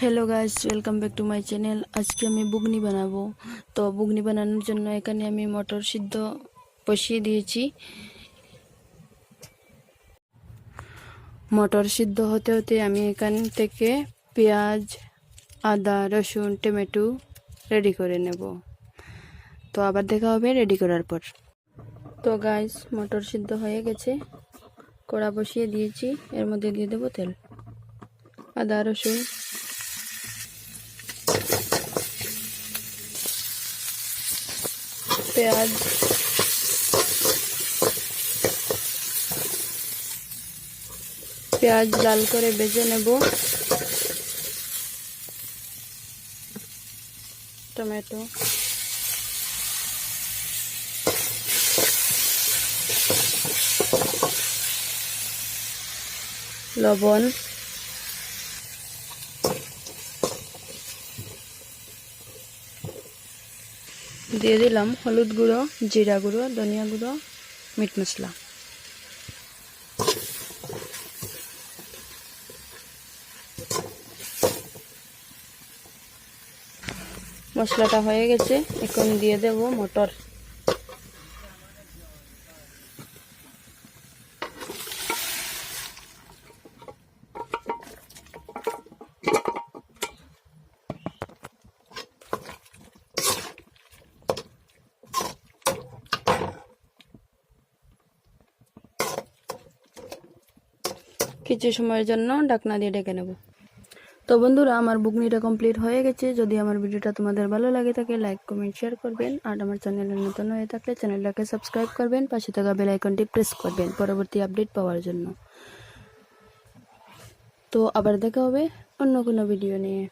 Hello guys, welcome back to my channel. আজকে আমি বুগনি বানাবো। তো বুগনি বানানোর জন্য এখানে আমি মটর সিদ্ধ বসিয়ে দিয়েছি। মটর সিদ্ধ হতে হতে আমি এখান থেকে পেঁয়াজ, আদা, রসুন, টমেটো রেডি করে নেব। তো আবার দেখা হবে রেডি করার পর। তো গাইস, মটর সিদ্ধ হয়ে গেছে, কড়া বসিয়ে দিয়েছি। এর মধ্যে দিয়ে দেবো তেল, আদা, রসুন, পেঁয়াজ, লাল করে ভেজে নেব। টমেটো, লবণ, দিয়ে দিলাম হলুদ গুঁড়ো, জিরা গুঁড়ো, ধনিয়া গুঁড়ো, মিট মশলা। মশলাটা হয়ে গেছে, এখন দিয়ে দেব মটর। কিছু সময়ের জন্য ঢাকনা দিয়ে ঢেকে নেব। তো বন্ধুরা, আমার বুগনিটা কমপ্লিট হয়ে গেছে। যদি আমার ভিডিওটা তোমাদের ভালো লাগে থাকে, লাইক, কমেন্ট, শেয়ার করবেন। আর আমার চ্যানেলে নতুন হয়ে থাকলে চ্যানেলটাকে সাবস্ক্রাইব করবেন, পাশে থাকা বেল আইকনটি প্রেস করবেন পরবর্তী আপডেট পাওয়ার জন্য। তো আবার দেখা হবে অন্য কোনো ভিডিও নিয়ে।